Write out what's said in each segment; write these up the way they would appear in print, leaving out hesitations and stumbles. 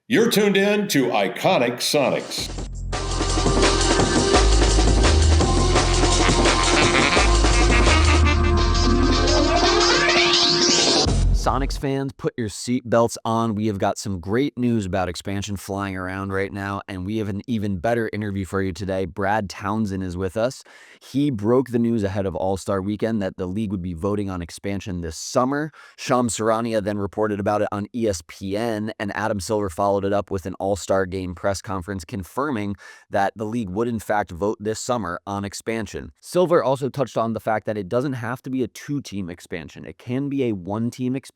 You're tuned in to Iconic Sonics. Sonics fans, put your seatbelts on. We have got some great news about expansion flying around right now, and we have an even better interview for you today. Brad Townsend is with us. He broke the news ahead of All-Star Weekend that the league would be voting on expansion this summer. Shams Charania then reported about it on ESPN, and Adam Silver followed it up with an All-Star Game press conference confirming that the league would in fact vote this summer on expansion. Silver also touched on the fact that it doesn't have to be a two-team expansion. It can be a one-team expansion,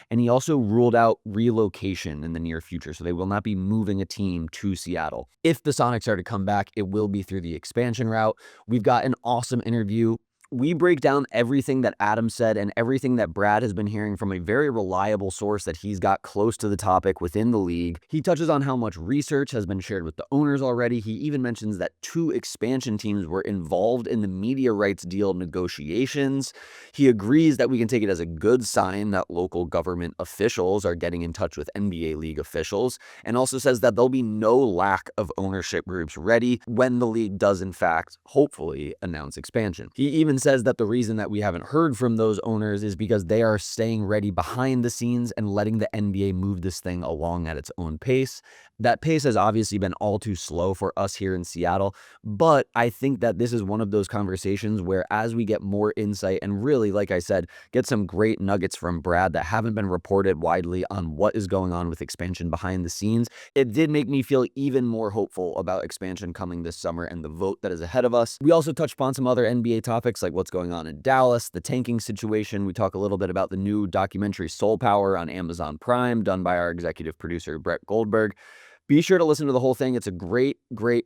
and he also ruled out relocation in the near future, so they will not be moving a team to Seattle. If the Sonics are to come back, it will be through the expansion route. We've got an awesome interview. We break down everything that Adam said and everything that Brad has been hearing from a very reliable source that he's got close to the topic within the league. He touches on how much research has been shared with the owners already. He even mentions that 2 expansion teams were involved in the media rights deal negotiations. He agrees that we can take it as a good sign that local government officials are getting in touch with NBA league officials, and also says that there'll be no lack of ownership groups ready when the league does in fact, hopefully, announce expansion. He even says that the reason that we haven't heard from those owners is because they are staying ready behind the scenes and letting the NBA move this thing along at its own pace. That pace has obviously been all too slow for us here in Seattle, but I think that this is one of those conversations where as we get more insight and really, like I said, get some great nuggets from Brad that haven't been reported widely on what is going on with expansion behind the scenes, it did make me feel even more hopeful about expansion coming this summer and the vote that is ahead of us. We also touched upon some other NBA topics like what's going on in Dallas, the tanking situation. We talk a little bit about the new documentary Soul Power on Amazon Prime, done by our executive producer, Brett Goldberg. Be sure to listen to the whole thing. It's a great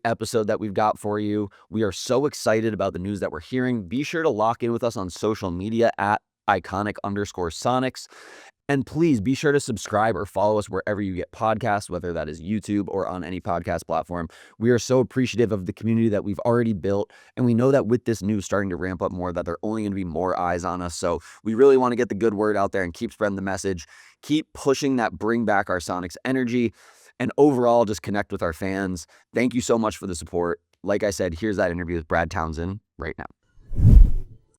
episode that we've got for you. We are so excited about the news that we're hearing. Be sure to lock in with us on social media at iconic_sonics. And please be sure to subscribe or follow us wherever you get podcasts, whether that is YouTube or on any podcast platform. We are so appreciative of the community that we've already built. And we know that with this news starting to ramp up more, that there are only going to be more eyes on us. So we really want to get the good word out there and keep spreading the message. Keep pushing that bring back our Sonics energy. And overall, just connect with our fans. Thank you so much for the support. Like I said, here's that interview with Brad Townsend right now.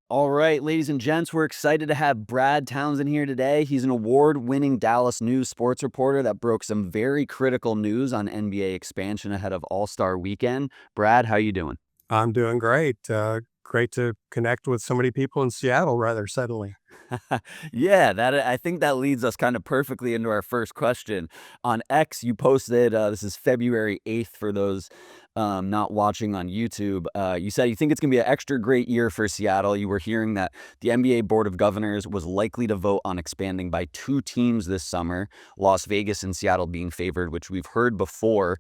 All right, ladies and gents, we're excited to have Brad Townsend here today. He's an award-winning Dallas News sports reporter that broke some very critical news on NBA expansion ahead of All-Star Weekend. Brad, how you doing? I'm doing great. Great to connect with so many people in Seattle rather suddenly. Yeah, I think that leads us kind of perfectly into our first question. On X, you posted, this is February 8th for those not watching on YouTube. You said you think it's going to be an extra great year for Seattle. You were hearing that the NBA Board of Governors was likely to vote on expanding by 2 teams this summer, Las Vegas and Seattle being favored, which we've heard before.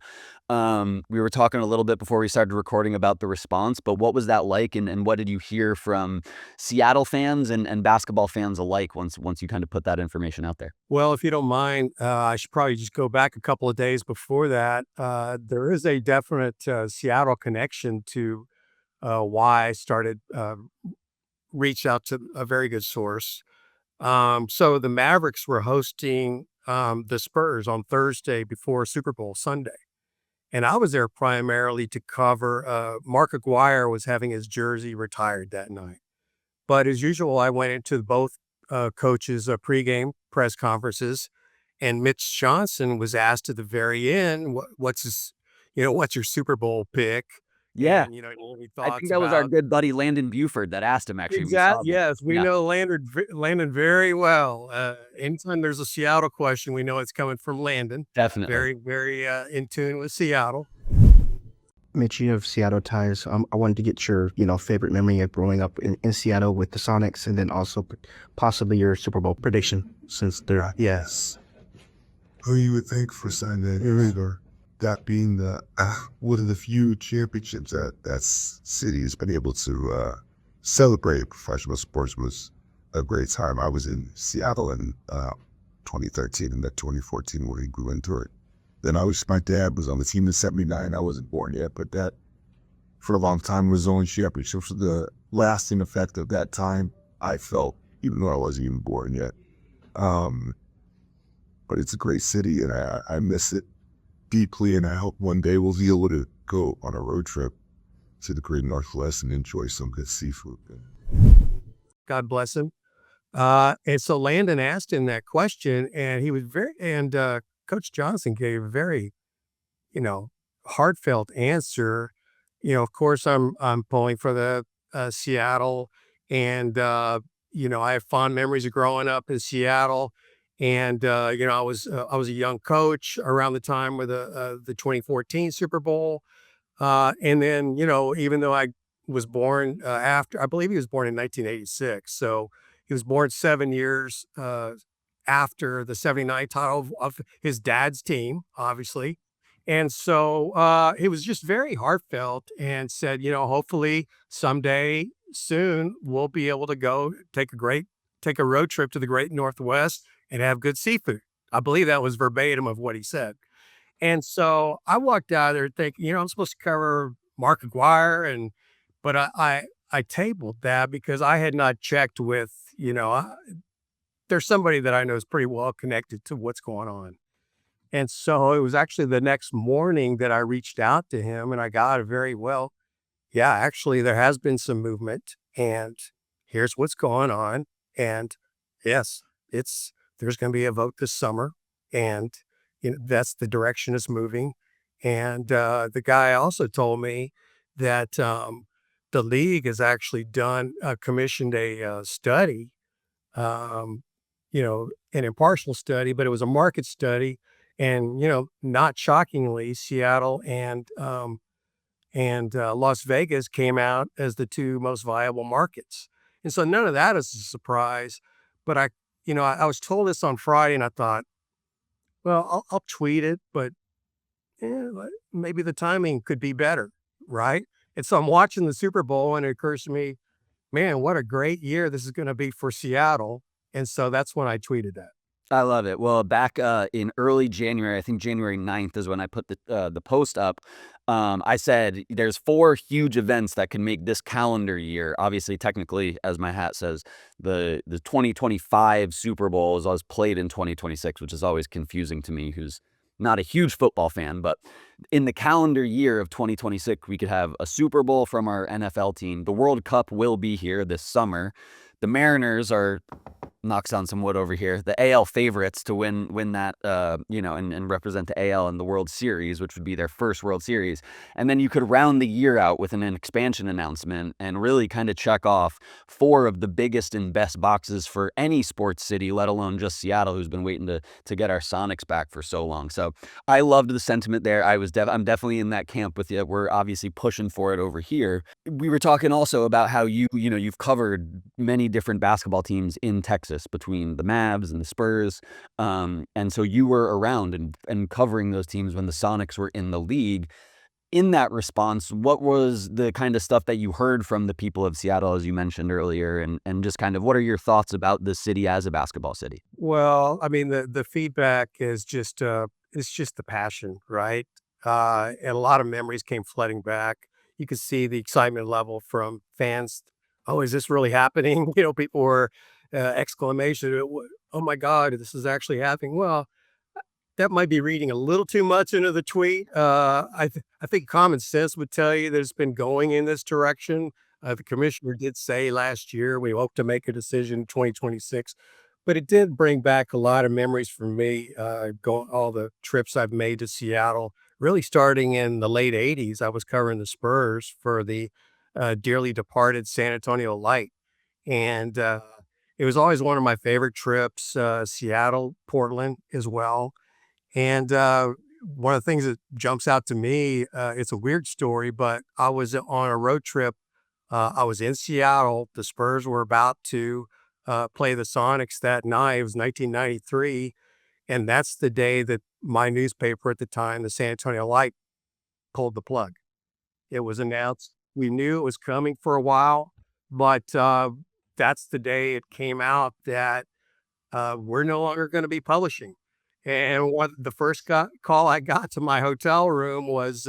We were talking a little bit before we started recording about the response, but what was that like, and what did you hear from Seattle fans and basketball fans alike once you kind of put that information out there? Well, if you don't mind, I should probably just go back a couple of days before that. There is a definite Seattle connection to why I started reach out to a very good source. So the Mavericks were hosting the Spurs on Thursday before Super Bowl Sunday. And I was there primarily to cover, Mark Aguirre was having his jersey retired that night. But as usual, I went into both coaches' pregame press conferences, and Mitch Johnson was asked at the very end, what's your Super Bowl pick? Yeah. And, any I thoughts think that was our about good buddy Landon Buford that asked him, actually. Exactly. Yes, we know Landon very well. Anytime there's a Seattle question, we know it's coming from Landon. Definitely. Very, very in tune with Seattle. Mitch, you have Seattle ties. I wanted to get your, favorite memory of growing up in Seattle with the Sonics, and then also possibly your Super Bowl prediction, since they're, yes. Who you would think for Sunday, or that being the one of the few championships that city has been able to celebrate professional sports was a great time. I was in Seattle in 2013 and that 2014 where he grew into it. Then my dad was on the team in '79. I wasn't born yet, but that for a long time was the only championship. So the lasting effect of that time, I felt, even though I wasn't even born yet. But it's a great city and I miss it. deeply, and I hope one day we'll be able to go on a road trip to the great Northwest and enjoy some good seafood. God bless him. And so Landon asked him that question, and he was Coach Johnson gave a very, heartfelt answer. Of course, I'm pulling for the Seattle, and I have fond memories of growing up in Seattle, and I was a young coach around the time of the 2014 Super Bowl, and then even though I was born after, I believe he was born in 1986, so he was born 7 years after the '79 title of his dad's team, obviously. And so it was just very heartfelt and said, hopefully someday soon we'll be able to go take a road trip to the great Northwest and have good seafood. I believe that was verbatim of what he said. And so I walked out of there thinking, I'm supposed to cover Mark Aguirre, but I tabled that because I had not checked with, there's somebody that I know is pretty well connected to what's going on. And so it was actually the next morning that I reached out to him, and I got a very well, yeah, actually there has been some movement, and here's what's going on. And yes, there's going to be a vote this summer, and that's the direction it's moving. And the guy also told me that the league has actually commissioned a study, um, an impartial study, but it was a market study. And, not shockingly, Seattle and Las Vegas came out as the two most viable markets. And so none of that is a surprise. But I was told this on Friday, and I thought, well, I'll tweet it, but maybe the timing could be better, right? And so I'm watching the Super Bowl, and it occurs to me, man, what a great year this is going to be for Seattle. And so that's when I tweeted that. I love it. Well, back in early January, I think January 9th is when I put the post up. I said there's 4 huge events that can make this calendar year. Obviously, technically, as my hat says, the 2025 Super Bowl is always played in 2026, which is always confusing to me, who's not a huge football fan. But in the calendar year of 2026, we could have a Super Bowl from our NFL team. The World Cup will be here this summer. The Mariners are, knocks on some wood over here, the AL favorites to win that, and represent the AL in the World Series, which would be their first World Series. And then you could round the year out with an expansion announcement and really kind of check off 4 of the biggest and best boxes for any sports city, let alone just Seattle, who's been waiting to get our Sonics back for so long. So I loved the sentiment there. I'm definitely in that camp with you. We're obviously pushing for it over here. We were talking also about how you've covered many different basketball teams in Texas, between the Mavs and the Spurs. And so you were around and covering those teams when the Sonics were in the league. In that response, what was the kind of stuff that you heard from the people of Seattle, as you mentioned earlier, and just kind of what are your thoughts about the city as a basketball city? Well, I mean, the feedback is just it's just the passion, right? And a lot of memories came flooding back. You could see the excitement level from fans. Oh, is this really happening? People were exclamation, "Oh my God, this is actually happening." Well, that might be reading a little too much into the tweet. I think common sense would tell you that it's been going in this direction. The commissioner did say last year we hope to make a decision in 2026, but it did bring back a lot of memories for me. Going all the trips I've made to Seattle, really starting in the late '80s. I was covering the Spurs for the dearly departed San Antonio Light, and it was always one of my favorite trips. Seattle, Portland as well. And one of the things that jumps out to me, it's a weird story, but I was on a road trip. I was in Seattle. The Spurs were about to play the Sonics that night. It was 1993. And that's the day that my newspaper at the time, the San Antonio Light, pulled the plug. It was announced. We knew it was coming for a while, but that's the day it came out that we're no longer going to be publishing. And what the first call I got to my hotel room was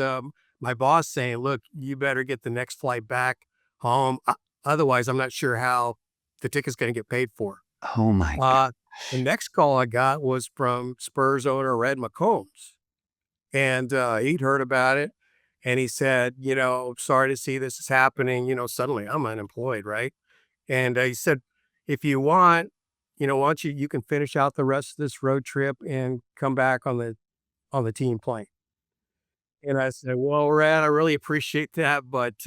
my boss saying, "Look, you better get the next flight back home. Otherwise, I'm not sure how the ticket's going to get paid for." Oh my God. The next call I got was from Spurs owner Red McCombs. And he'd heard about it. And he said, sorry to see this is happening. Suddenly I'm unemployed, right? And he said, if you want, why don't you can finish out the rest of this road trip and come back on the team plane. And I said, well, Rad, I really appreciate that, but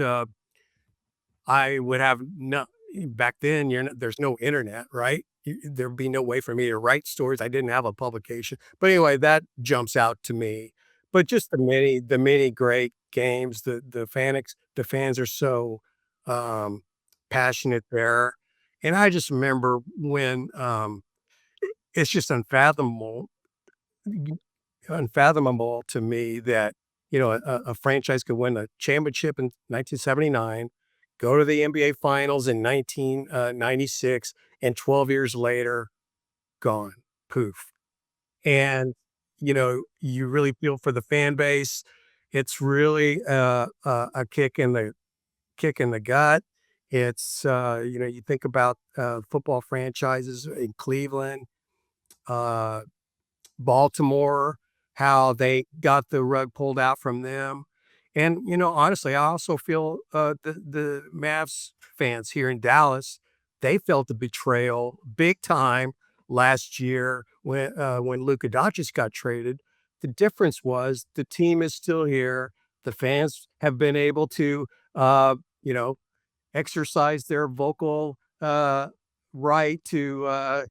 I would have no back then. There's no internet, right? There'd be no way for me to write stories. I didn't have a publication, but anyway, that jumps out to me. But just the many great games. The fans are so um, passionate there, and I just remember when it's just unfathomable to me that a franchise could win a championship in 1979, go to the NBA Finals in 1996, and 12 years later, gone, poof. And you really feel for the fan base. It's really a kick in the gut. It's you think about football franchises in Cleveland. Uh, Baltimore, how they got the rug pulled out from them. And, honestly, I also feel the Mavs fans here in Dallas, they felt the betrayal big time last year when Luka Doncic got traded. The difference was the team is still here. The fans have been able to, you know, exercise their vocal right to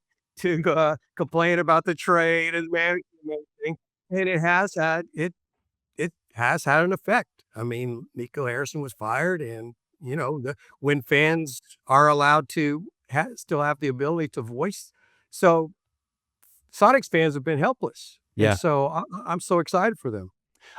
complain about the trade and management and everything, and it has had an effect. I mean, Nico Harrison was fired, and when fans are allowed to still have the ability to voice, so Sonics fans have been helpless, and Yeah. so I'm so excited for them.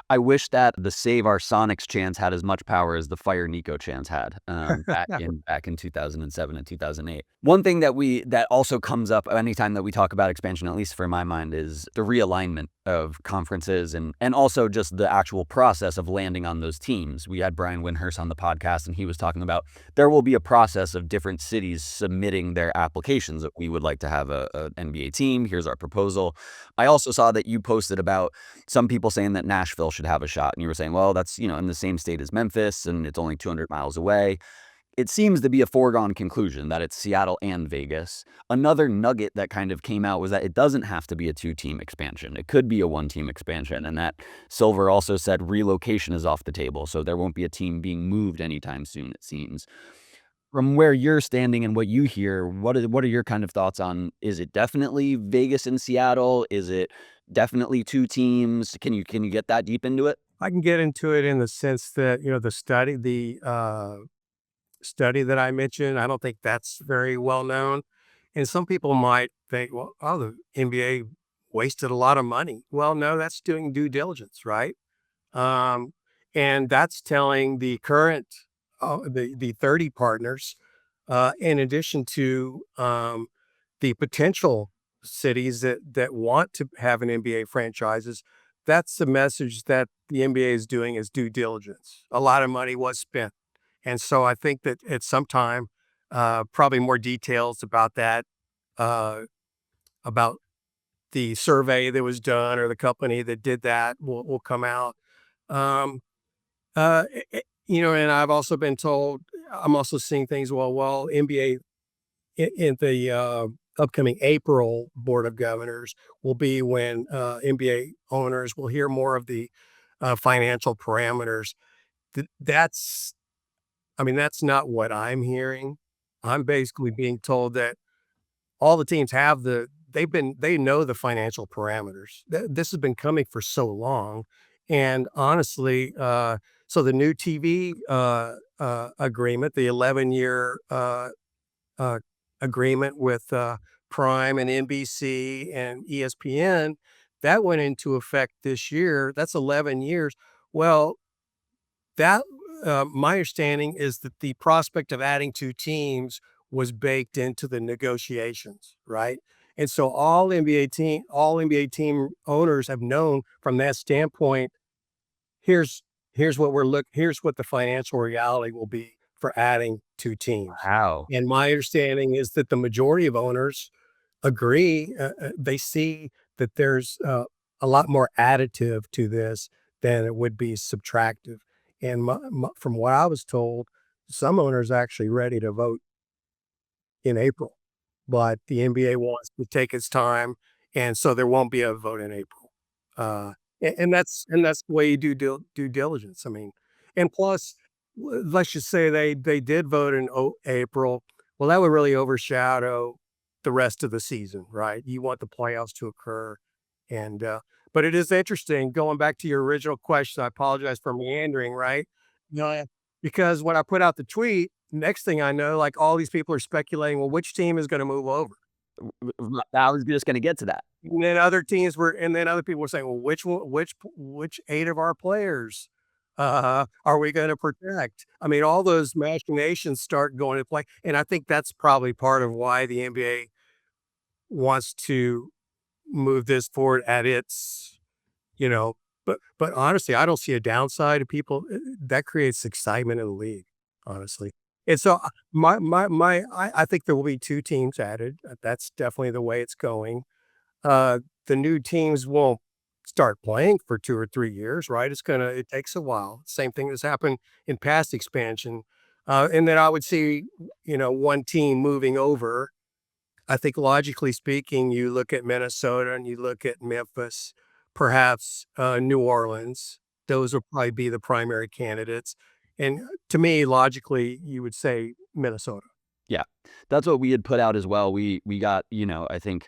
I wish that the Save Our Sonics chants had as much power as the Fire Nico chants had, back Yeah. in 2007 and 2008. One thing that also comes up anytime that we talk about expansion, at least for my mind, is the realignment of conferences and also just the actual process of landing on those teams. We had Brian Windhurst on the podcast, and he was talking about there will be a process of different cities submitting their applications. We would like to have a NBA team. Here's our proposal. I also saw that you posted about some people saying that Nashville should have a shot. And you were saying, well, that's, in the same state as Memphis and it's only 200 miles away. It seems to be a foregone conclusion that it's Seattle and Vegas. Another nugget that kind of came out was that it doesn't have to be a 2-team expansion. It could be a 1-team expansion. And that Silver also said relocation is off the table. So there won't be a team being moved anytime soon, it seems. From where you're standing and what you hear, what are your kind of thoughts on, is it definitely Vegas and Seattle? Is it definitely 2 teams? Can you get that deep into it? I can get into it in the sense that, the study that I mentioned, I don't think that's very well known. And some people might think, well, oh, the NBA wasted a lot of money. Well, no, that's doing due diligence, right? Um, and that's telling the current, the 30 partners, in addition to the potential cities that want to have an NBA franchises, that's the message that the NBA is doing is due diligence. A lot of money was spent. And so I think that at some time, probably more details about that, uh, about the survey that was done or the company that did that will come out. Um, and I've also been told, I'm also seeing things, well, NBA in the upcoming April Board of Governors will be when NBA owners will hear more of the financial parameters. That's I mean, that's not what I'm hearing. I'm basically being told that all the teams they know the financial parameters. This has been coming for so long. And honestly, so the new TV agreement, the 11-year uh, agreement with Prime and NBC and ESPN, that went into effect this year. That's 11 years. Well, that my understanding is that the prospect of adding 2 teams was baked into the negotiations, right? And so all NBA team owners have known from that standpoint, here's here's what the financial reality will be for adding 2 teams. Wow. And my understanding is that the majority of owners agree. They see that there's a lot more additive to this than it would be subtractive. And from what I was told, some owners are actually ready to vote in April, but the NBA wants to take its time, and so there won't be a vote in April. Uh, and that's the way you do due diligence. I mean, and plus, let's just say they did vote in April. Well, that would really overshadow the rest of the season, right? You want the playoffs to occur, and but it is interesting. Going back to your original question, I apologize for meandering, right? No, because when I put out the tweet, next thing I know, like all these people are speculating, well, which team is going to move over? I was just going to get to that. And then other people were saying, well, which 8 of our players are we going to protect? I mean, all those machinations start going into play, and I think that's probably part of why the NBA wants to move this forward at its, you know. But honestly, I don't see a downside to people. That creates excitement in the league, honestly. And so I think there will be 2 teams added. That's definitely the way it's going. The new teams won't start playing for 2 or 3 years, right? It takes a while. Same thing that's happened in past expansion. And then I would see, one team moving over. I think logically speaking, you look at Minnesota and you look at Memphis, perhaps New Orleans. Those will probably be the primary candidates. And to me, logically, you would say Minnesota. Yeah, that's what we had put out as well. We got, I think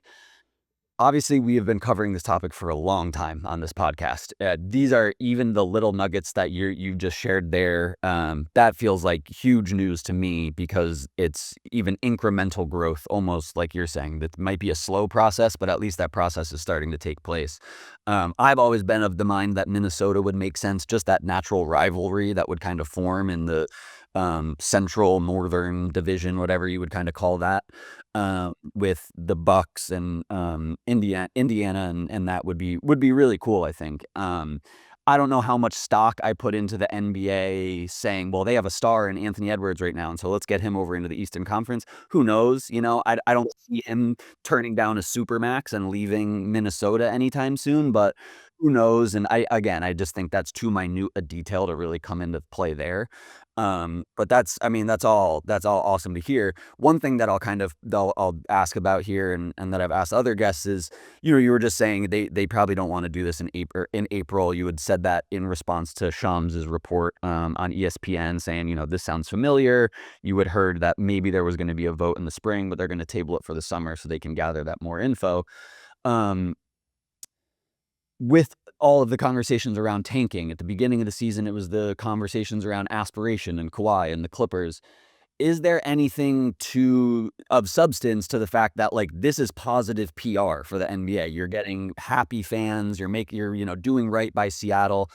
obviously we have been covering this topic for a long time on this podcast. These are even the little nuggets that you just shared there. That feels like huge news to me because it's even incremental growth, almost like you're saying. That might be a slow process, but at least that process is starting to take place. I've always been of the mind that Minnesota would make sense, just that natural rivalry that would kind of form in the central northern division, whatever you would kind of call that, with the Bucks and Indiana, and that would be really cool, I think. I don't know how much stock I put into the NBA saying, well, they have a star in Anthony Edwards right now, and so let's get him over into the Eastern Conference. Who knows? I don't see him turning down a supermax and leaving Minnesota anytime soon, but who knows? And I just think that's too minute a detail to really come into play there. But that's all awesome to hear. One thing that I'll ask about here and that I've asked other guests is, you were just saying they probably don't want to do this in April. You had said that in response to Shams' report on ESPN saying, this sounds familiar. You had heard that maybe there was going to be a vote in the spring, but they're going to table it for the summer so they can gather that more info. With all of the conversations around tanking at the beginning of the season, it was the conversations around aspiration and Kawhi and the Clippers. Is there anything of substance to the fact that this is positive PR for the NBA? You're getting happy fans. You're doing right by Seattle.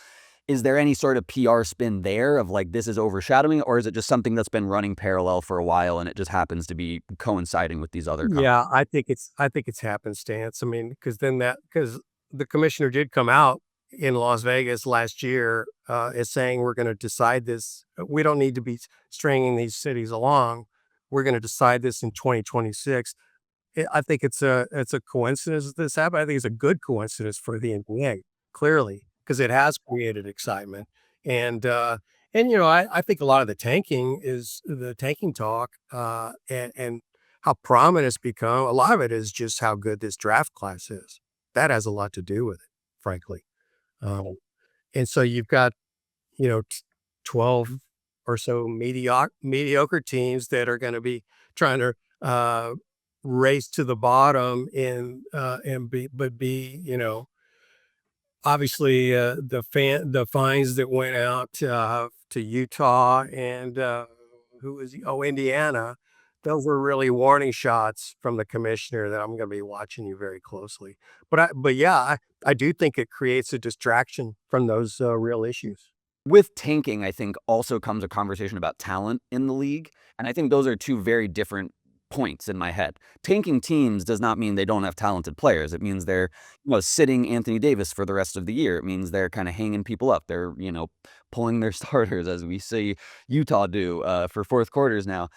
Is there any sort of PR spin there of this is overshadowing, or is it just something that's been running parallel for a while and it just happens to be coinciding with these other? Yeah, I think it's happenstance. I mean, because the commissioner did come out in Las Vegas last year as saying we're going to decide this. We don't need to be stringing these cities along. We're going to decide this in 2026. I think it's a coincidence that this happened. I think it's a good coincidence for the NBA, clearly, because it has created excitement. And I think a lot of the tanking talk and how prominent it's become. A lot of it is just how good this draft class is. That has a lot to do with it, frankly. And so you've got, 12 or so mediocre teams that are going to be trying to race to the bottom and be, obviously the fines that went out to Utah and Indiana. Those were really warning shots from the commissioner that I'm going to be watching you very closely. But yeah, I do think it creates a distraction from those real issues. With tanking, I think also comes a conversation about talent in the league. And I think those are two very different points in my head. Tanking teams does not mean they don't have talented players. It means they're sitting Anthony Davis for the rest of the year. It means they're kind of hanging people up. They're, pulling their starters, as we see Utah do for fourth quarters now.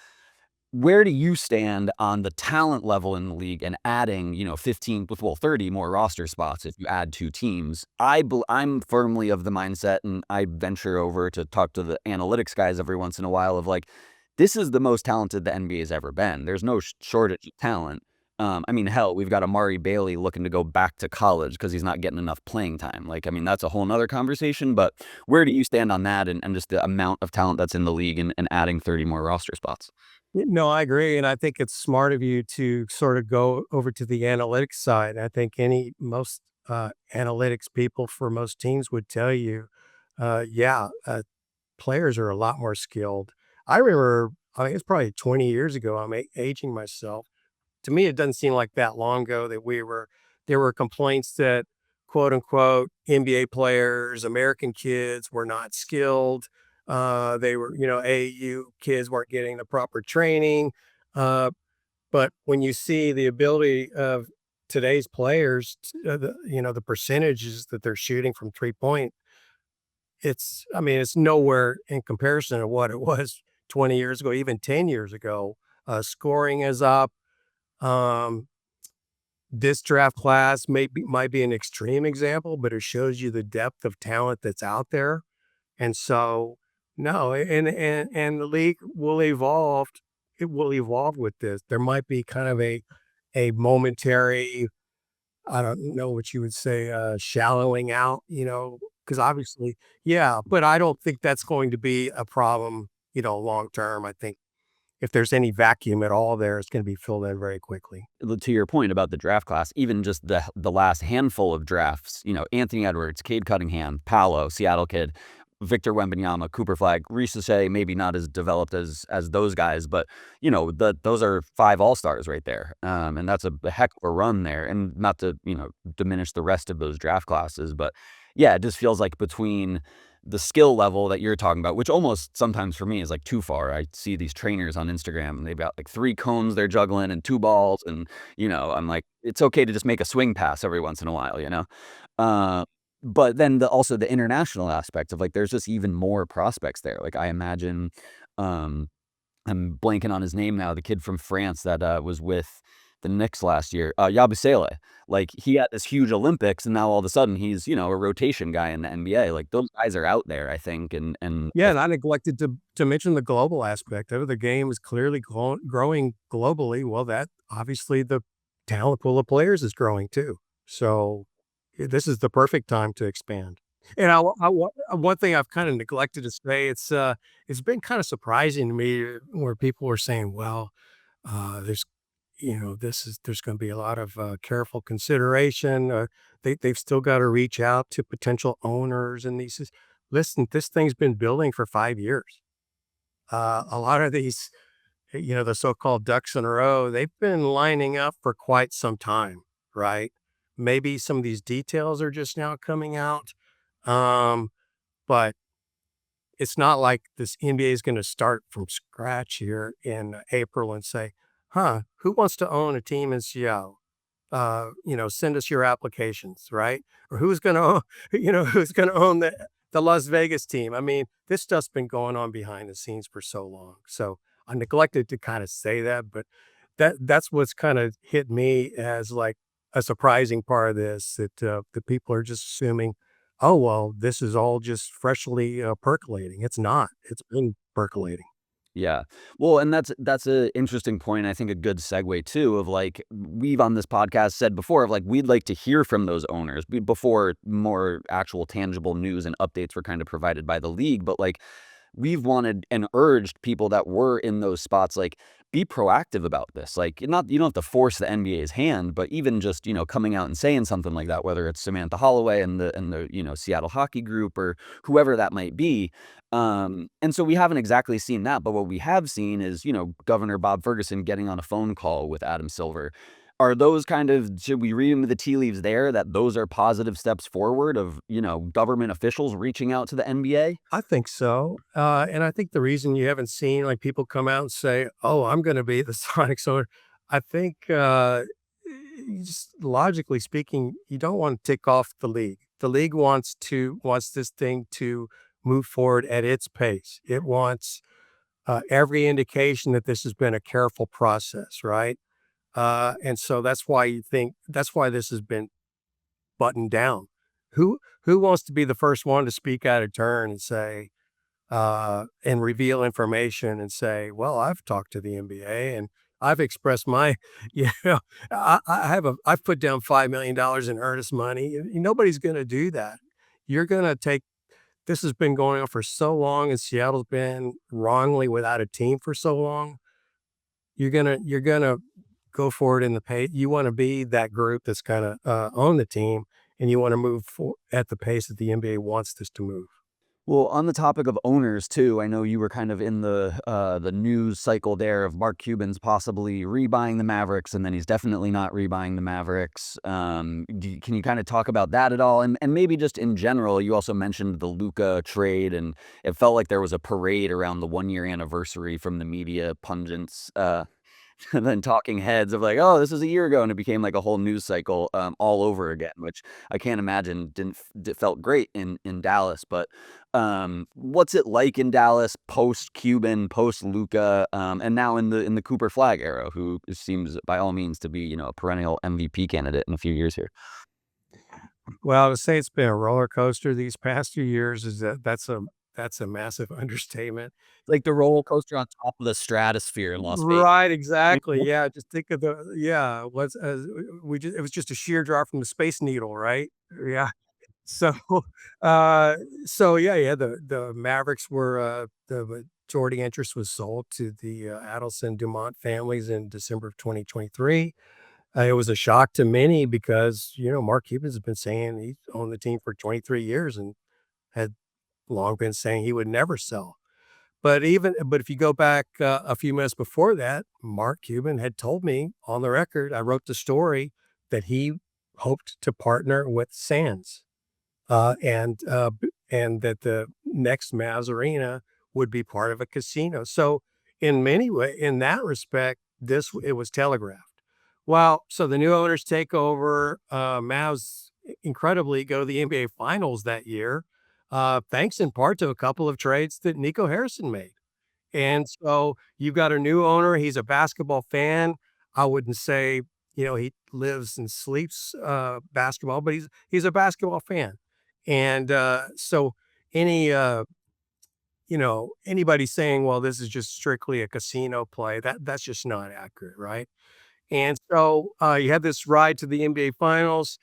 where do you stand on the talent level in the league and adding, 15 with 30 more roster spots if you add 2 teams? I'm firmly of the mindset, and I venture over to talk to the analytics guys every once in a while of like, this is the most talented the NBA has ever been. There's no shortage of talent. I mean, hell, we've got Amari Bailey looking to go back to college because he's not getting enough playing time. Like, I mean, that's a whole nother conversation, but where do you stand on that and just the amount of talent that's in the league and adding 30 more roster spots? No, I agree, and I think it's smart of you to sort of go over to the analytics side. I think most analytics people for most teams would tell you, yeah, players are a lot more skilled. I remember, I think it's probably 20 years ago. I'm aging myself. To me, it doesn't seem like that long ago that there were complaints that quote unquote NBA players, American kids were not skilled. They were, AAU kids weren't getting the proper training. Uh, but when you see the ability of today's players, the percentages that they're shooting from 3 point, I mean, it's nowhere in comparison to what it was 20 years ago, even 10 years ago. Scoring is up. Um, this draft class might be an extreme example, but it shows you the depth of talent that's out there. And so, no, and the league will evolve. It will evolve with this. There might be kind of a momentary, I don't know what you would say, shallowing out, because obviously, yeah, but I don't think that's going to be a problem, long term. I think if there's any vacuum at all there, it's going to be filled in very quickly. To your point about the draft class, even just the last handful of drafts, Anthony Edwards, Cade Cunningham, Paolo, Seattle kid, Victor Wembanyama, Cooper Flag, Ricochet, maybe not as developed as those guys, but those are 5 all-stars right there. And that's a heck of a run there. And not to, diminish the rest of those draft classes, but yeah, it just feels like between the skill level that you're talking about, which almost sometimes for me is like too far. I see these trainers on Instagram and they've got like 3 cones they're juggling and 2 balls. And, I'm like, it's okay to just make a swing pass every once in a while, Uh, but then also the international aspect of like, there's just even more prospects there. Like I imagine, um, I'm blanking on his name now, the kid from France that was with the Knicks last year, Yabusele. Like he had this huge Olympics, and now all of a sudden he's a rotation guy in the NBA. Like those guys are out there, I think, and Yeah, and I neglected to mention the global aspect of it. The game is clearly growing globally. Well, that obviously the talent pool of players is growing too. So this is the perfect time to expand. And one thing I've kind of neglected to say, it's been kind of surprising to me where people are saying, well, there's there's going to be a lot of careful consideration. They've still got to reach out to potential owners and listen, this thing's been building for 5 years. A lot of these, the so-called ducks in a row, they've been lining up for quite some time, right? Maybe some of these details are just now coming out. Um, but it's not like this NBA is going to start from scratch here in April and say, who wants to own a team in Seattle? Send us your applications, right? Or who's going to, who's going to own the Las Vegas team? I mean, this stuff's been going on behind the scenes for so long. So I neglected to kind of say that, but that's what's kind of hit me as like a surprising part of this, that the people are just assuming, oh, well, this is all just freshly percolating. It's not. It's been percolating. yeah. Well, and that's a interesting point. I think a good segue too of like we've on this podcast said before of like we'd like to hear from those owners before more actual tangible news and updates were kind of provided by the league. But like we've wanted and urged people that were in those spots, like, be proactive about this. Like, not you don't have to force the NBA's hand, but even just, coming out and saying something like that, whether it's Samantha Holloway and the Seattle Hockey Group or whoever that might be. And so we haven't exactly seen that, but what we have seen is, Governor Bob Ferguson getting on a phone call with Adam Silver. Are those should we read into the tea leaves there that those are positive steps forward of, government officials reaching out to the NBA? I think so. And I think the reason you haven't seen like people come out and say, oh, I'm going to be the Sonics owner, I think just logically speaking, you don't want to tick off the league. The league wants this thing to move forward at its pace. It wants every indication that this has been a careful process, right? And so that's why this has been buttoned down. Who wants to be the first one to speak out of turn and say, and reveal information and say, well, I've talked to the NBA and I've expressed my, you know, I've put down $5 million in earnest money. Nobody's going to do that. You're going to take, this has been going on for so long and Seattle's been wrongly without a team for so long. You're gonna go forward in the pace. You want to be that group that's kind of on the team, and you want to move at the pace that the NBA wants this to move. Well, on the topic of owners too, I know you were kind of in the news cycle there of Mark Cuban's possibly rebuying the Mavericks, and then he's definitely not rebuying the Mavericks. Can you kind of talk about that at all? And maybe just in general, you also mentioned the Luka trade, and it felt like there was a parade around the 1 year anniversary from the media pundits. And then talking heads of like, oh, this was a year ago, and it became like a whole news cycle all over again, which I can't imagine felt great in Dallas. But what's it like in Dallas post Cuban, post Luca, and now in the Cooper Flag era, who seems by all means to be a perennial MVP candidate in a few years here. Well, to say it's been a roller coaster these past few years that's a massive understatement. Like the roller coaster on top of the stratosphere in Las Vegas. Right, exactly. Yeah, just think of it was just a sheer drop from the Space Needle, right? Yeah. So, uh, yeah, the Mavericks were the majority interest was sold to the Adelson Dumont families in December of 2023. It was a shock to many because Mark Cuban's been saying he's owned the team for 23 years and had long been saying he would never sell. But if you go back a few minutes before that, Mark Cuban had told me on the record, I wrote the story that he hoped to partner with Sands, and that the next Mavs arena would be part of a casino. So in that respect, it was telegraphed. Well, so the new owners take over. Mavs incredibly go to the NBA Finals that year, thanks in part to a couple of trades that Nico Harrison made. And so you've got a new owner. He's a basketball fan. I wouldn't say, he lives and sleeps basketball, but he's a basketball fan. And so any anybody saying, well, this is just strictly a casino play, that's just not accurate, right? And so you had this ride to the NBA Finals.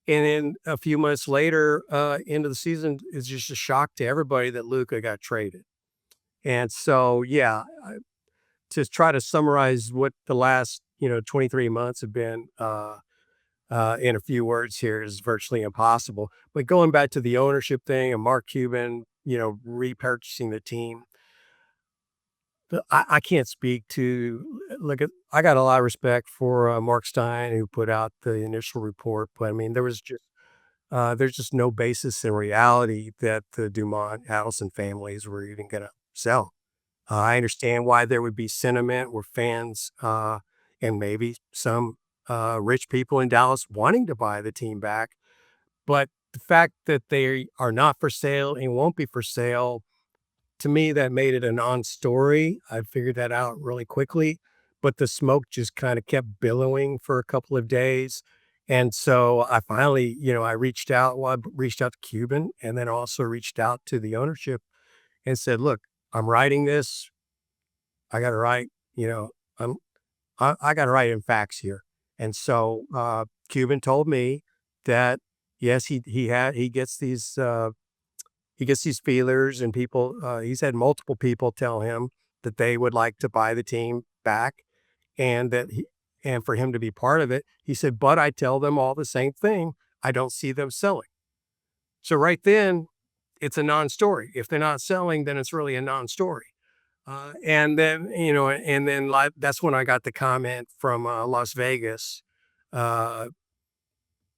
And then a few months later, into the season, it's just a shock to everybody that Luka got traded. And so, yeah, to try to summarize what the last 23 months have been in a few words here is virtually impossible. But going back to the ownership thing and Mark Cuban, repurchasing the team, I can't speak to I got a lot of respect for Mark Stein, who put out the initial report, but I mean, there's just no basis in reality that the Dumont Adelson families were even going to sell. I understand why there would be sentiment where fans and maybe some rich people in Dallas wanting to buy the team back, but the fact that they are not for sale and won't be for sale, to me, that made it a non-story. I figured that out really quickly, but the smoke just kind of kept billowing for a couple of days. And so I finally, I reached out to Cuban and then also reached out to the ownership and said, look, I'm writing this. I got to write, I got to write in facts here. And so Cuban told me that, yes, he gets these feelers and people, he's had multiple people tell him that they would like to buy the team back and and for him to be part of it. He said, but I tell them all the same thing. I don't see them selling. So right then it's a non-story. If they're not selling, then it's really a non-story. And then, that's when I got the comment from Las Vegas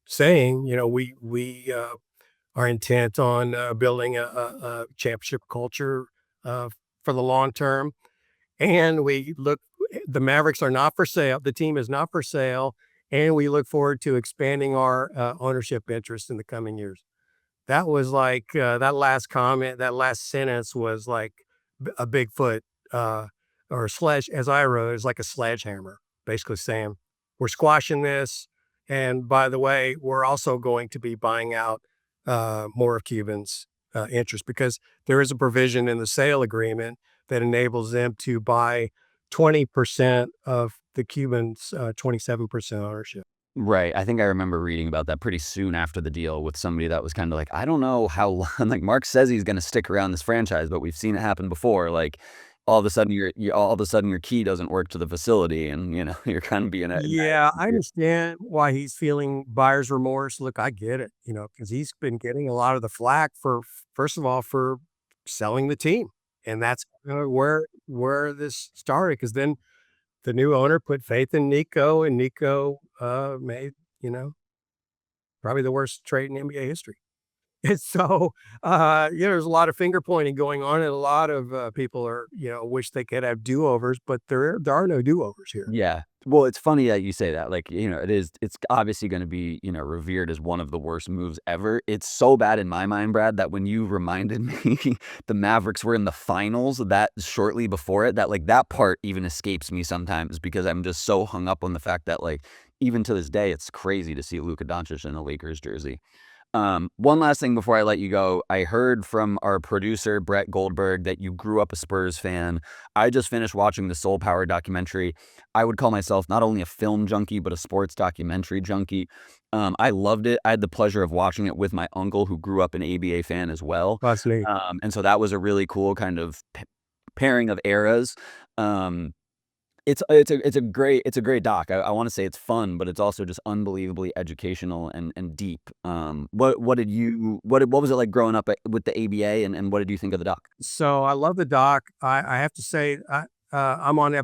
saying, we are intent on building a championship culture for the long term. And the Mavericks are not for sale. The team is not for sale. And we look forward to expanding our ownership interest in the coming years. That was like that last comment, that last sentence was like a Bigfoot or sledge, as I wrote, is like a sledgehammer, basically saying, we're squashing this. And by the way, we're also going to be buying out more of Cuban's interest, because there is a provision in the sale agreement that enables them to buy 20% of the Cubans' 27% ownership. Right. I think I remember reading about that pretty soon after the deal with somebody that was kind of like, I don't know how long, like Mark says he's going to stick around this franchise, but we've seen it happen before. Like all of a sudden all of a sudden your key doesn't work to the facility, and you're kind of being a Yeah, I understand why he's feeling buyer's remorse. Look, I get it, because he's been getting a lot of the flack for, first of all, for selling the team. And that's where this started, because then the new owner put faith in Nico, and Nico made, probably the worst trade in NBA history. And so, there's a lot of finger pointing going on, and a lot of people are, wish they could have do-overs, but there are no do-overs here. Yeah. Well, it's funny that you say that. Like, it's obviously going to be, revered as one of the worst moves ever. It's so bad in my mind, Brad, that when you reminded me the Mavericks were in the finals that shortly before it, that like that part even escapes me sometimes, because I'm just so hung up on the fact that like even to this day, it's crazy to see Luka Doncic in a Lakers jersey. One last thing before I let you go. I heard from our producer, Brett Goldberg, that you grew up a Spurs fan. I just finished watching the Soul Power documentary. I would call myself not only a film junkie, but a sports documentary junkie. I loved it. I had the pleasure of watching it with my uncle, who grew up an ABA fan as well. That's neat. And so that was a really cool kind of pairing of eras. It's a great doc. I want to say it's fun, but it's also just unbelievably educational and deep. What was it like growing up with the ABA, and what did you think of the doc? So I love the doc. I have to say, I'm on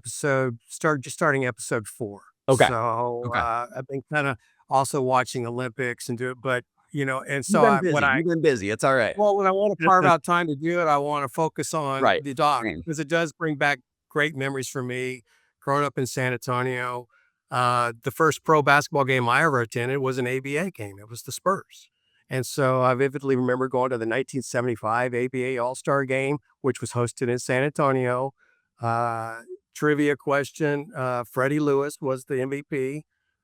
starting episode 4. Okay. So Okay. I've been kind of also watching Olympics and do it, but and so You've been busy. It's all right. well, when I want to carve out time to do it, I want to focus on Right. the doc, Same. because it does bring back great memories for me. Growing up in San Antonio, the first pro basketball game I ever attended was an ABA game. It was the Spurs. And so I vividly remember going to the 1975 ABA All-Star game, which was hosted in San Antonio. Trivia question, Freddie Lewis was the MVP.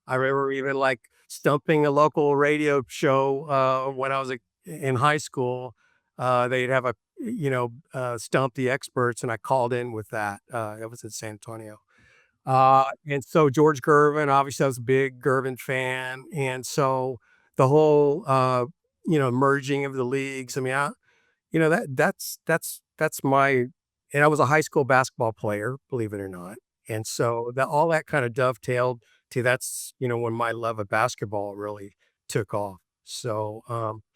I remember even like stumping a local radio show when I was in high school. They'd have stump the experts, and I called in with that. It was in San Antonio. And so George Gervin, obviously I was a big Gervin fan. And so the whole, merging of the leagues, I mean, that's my, and I was a high school basketball player, believe it or not. And so all that kind of dovetailed to that's, when my love of basketball really took off. So,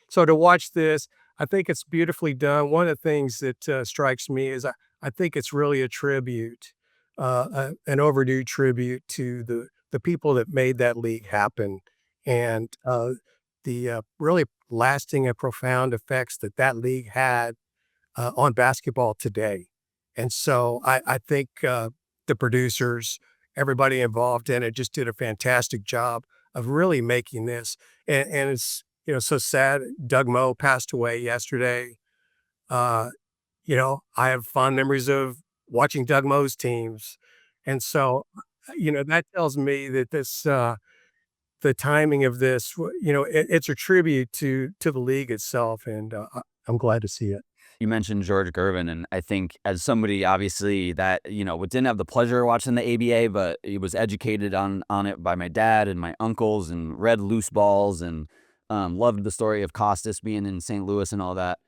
so to watch this, I think it's beautifully done. One of the things that strikes me is I think it's really a tribute, an overdue tribute to the people that made that league happen, and the really lasting and profound effects that league had on basketball today. And so I think the producers, everybody involved in it, just did a fantastic job of really making this. And it's so sad. Doug Moe passed away yesterday. I have fond memories of watching Doug Moe's teams. And so, that tells me that the timing of this, it's a tribute to the league itself. And I'm glad to see it. You mentioned George Gervin, and I think as somebody obviously that, didn't have the pleasure of watching the ABA, but he was educated on it by my dad and my uncles, and read Loose Balls, and loved the story of Costas being in St. Louis and all that.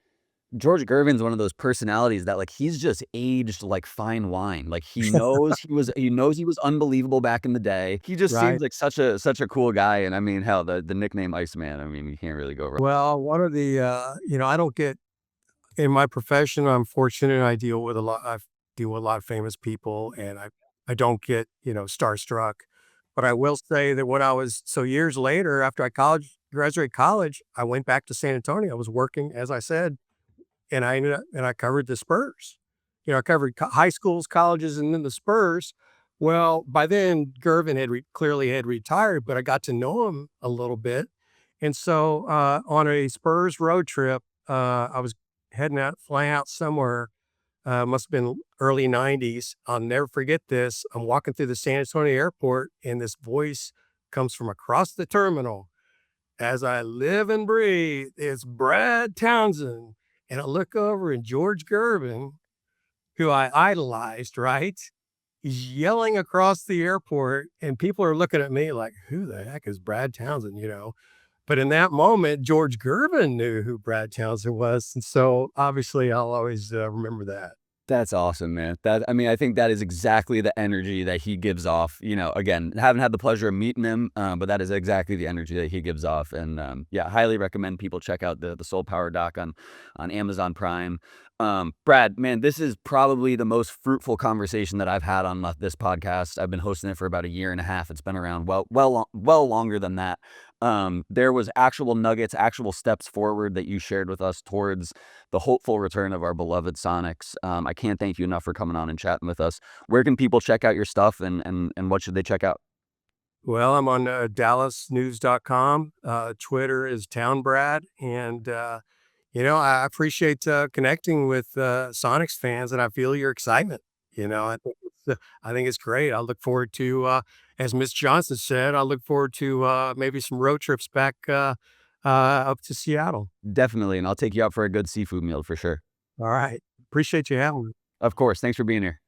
George Gervin's one of those personalities that like he's just aged like fine wine. Like he knows he knows he was unbelievable back in the day. He just Right. seems like such a cool guy. And I mean, hell, the nickname Iceman, I mean, you can't really go wrong. Well, one of the, I don't get, in my profession, I'm fortunate. I deal with a lot of famous people, and I don't get, starstruck. But I will say that years later, after I graduated college, I went back to San Antonio. I was working, as I said, and I covered the Spurs. I covered high schools, colleges, and then the Spurs. Well, by then Gervin clearly had retired, but I got to know him a little bit. And so on a Spurs road trip, I was flying out somewhere. Must have been early 90s. I'll never forget this. I'm walking through the San Antonio airport, and this voice comes from across the terminal. As I live and breathe, it's Brad Townsend. And I look over, and George Gervin, who I idolized, right? He's yelling across the airport, and people are looking at me like, who the heck is Brad Townsend? But in that moment, George Gervin knew who Brad Townsend was. And so obviously I'll always remember that. That's awesome, man. I mean, I think that is exactly the energy that he gives off. Again, haven't had the pleasure of meeting him, but that is exactly the energy that he gives off. And yeah, highly recommend people check out the Soul Power doc on Amazon Prime. Brad, man, this is probably the most fruitful conversation that I've had on this podcast. I've been hosting it for about a year and a half. It's been around well longer than that. There was actual nuggets, actual steps forward that you shared with us towards the hopeful return of our beloved Sonics. I can't thank you enough for coming on and chatting with us. Where can people check out your stuff, and what should they check out? Well, I'm on dallasnews.com. Twitter is townbrad. And, I appreciate connecting with Sonics fans, and I feel your excitement. I think it's great. I look forward to, as Miss Johnson said, I look forward to maybe some road trips back up to Seattle. Definitely, and I'll take you out for a good seafood meal for sure. All right. Appreciate you having me. Of course. Thanks for being here.